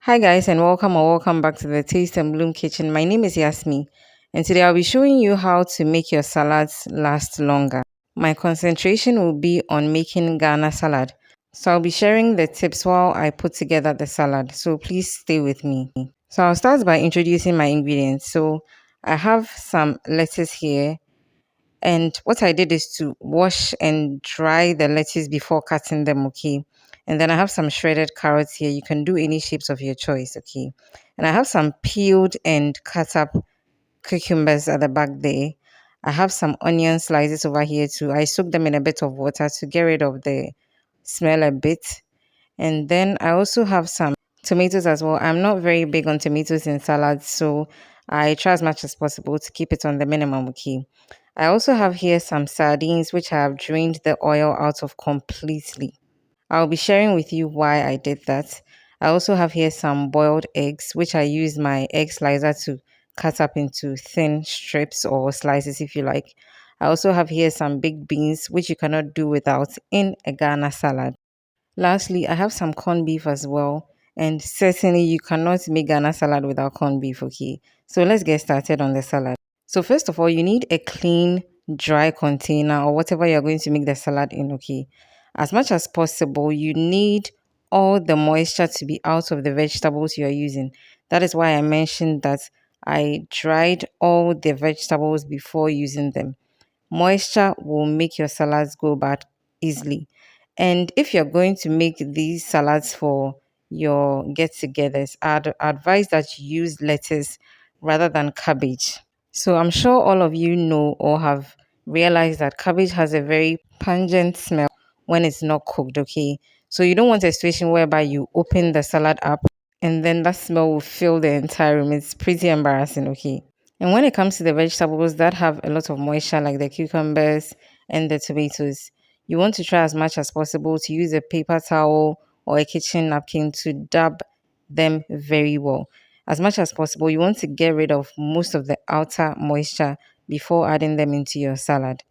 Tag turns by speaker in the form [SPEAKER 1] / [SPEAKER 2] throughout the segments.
[SPEAKER 1] Hi guys and welcome back to the Taste and Bloom Kitchen. My name is Yasmi and today I'll be showing you how to make your salads last longer. My concentration will be on making Ghana salad. So I'll be sharing the tips while I put together the salad. So please stay with me. So I'll start by introducing my ingredients. So I have some lettuce here, and what I did is to wash and dry the lettuce before cutting them, okay? And then I have some shredded carrots here. You can do any shapes of your choice, okay? And I have some peeled and cut up cucumbers at the back there. I have some onion slices over here too. I soak them in a bit of water to get rid of the smell a bit. And then I also have some tomatoes as well. I'm not very big on tomatoes in salads, so I try as much as possible to keep it on the minimum, okay? I also have here some sardines, which I have drained the oil out of completely. I'll be sharing with you why I did that. I also have here some boiled eggs, which I use my egg slicer to cut up into thin strips or slices if you like. I also have here some big beans, which you cannot do without in a Ghana salad. Lastly, I have some corned beef as well. And certainly you cannot make Ghana salad without corned beef, okay? So let's get started on the salad. So first of all, you need a clean, dry container or whatever you're going to make the salad in, okay? As much as possible, you need all the moisture to be out of the vegetables you're using. That is why I mentioned that I dried all the vegetables before using them. Moisture will make your salads go bad easily. And if you're going to make these salads for your get togethers, I'd advise that you use lettuce rather than cabbage. So I'm sure all of you know or have realized that cabbage has a very pungent smell when it's not cooked, okay? So you don't want a situation whereby you open the salad up and then that smell will fill the entire room. It's pretty embarrassing, okay? And when it comes to the vegetables that have a lot of moisture, like the cucumbers and the tomatoes, you want to try as much as possible to use a paper towel or a kitchen napkin to dab them very well. As much as possible, you want to get rid of most of the outer moisture before adding them into your salad.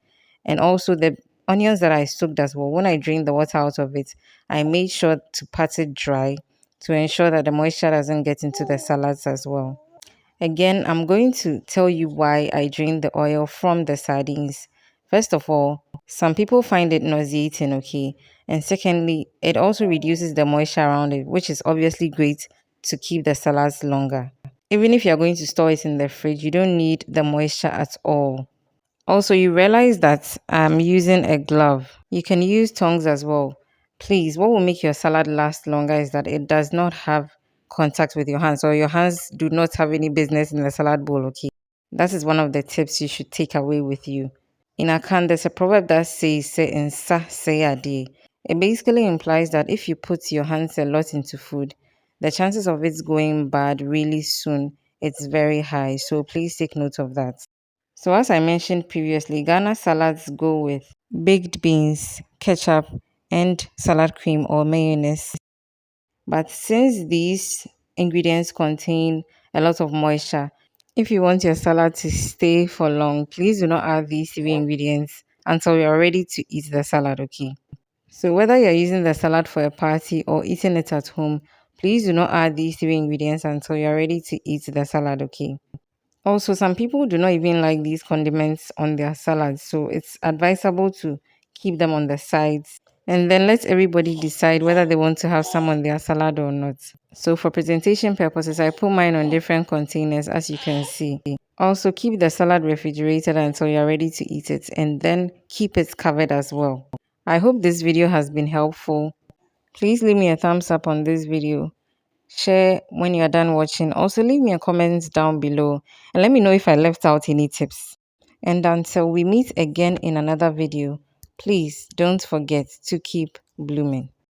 [SPEAKER 1] And also the onions that I soaked as well, when I drained the water out of it, I made sure to pat it dry to ensure that the moisture doesn't get into the salads as well. Again, I'm going to tell you why I drain the oil from the sardines. First of all, some people find it nauseating, okay? And secondly, it also reduces the moisture around it, which is obviously great to keep the salads longer. Even if you're going to store it in the fridge, you don't need the moisture at all. Also, you realize that I'm using a glove. You can use tongs as well. Please, what will make your salad last longer is that it does not have contact with your hands, or your hands do not have any business in the salad bowl, okay? That is one of the tips you should take away with you. In Akan, there's a proverb that says, "Se insa se ade." It basically implies that if you put your hands a lot into food, the chances of it going bad really soon, it's very high. So please take note of that. So, as I mentioned previously, Ghana salads go with baked beans, ketchup, and salad cream or mayonnaise. But since these ingredients contain a lot of moisture, if you want your salad to stay for long, please do not add these three ingredients until you're ready to eat the salad, okay? So, whether you're using the salad for a party or eating it at home, please do not add these three ingredients until you're ready to eat the salad, okay? Also, some people do not even like these condiments on their salads, so it's advisable to keep them on the sides and then let everybody decide whether they want to have some on their salad or not. So, for presentation purposes, I put mine on different containers as you can see. Also, keep the salad refrigerated until you're ready to eat it and then keep it covered as well. I hope this video has been helpful. Please leave me a thumbs up on this video, share when you're done watching. Also, leave me a comment down below and let me know if I left out any tips. And until we meet again in another video, please don't forget to keep blooming.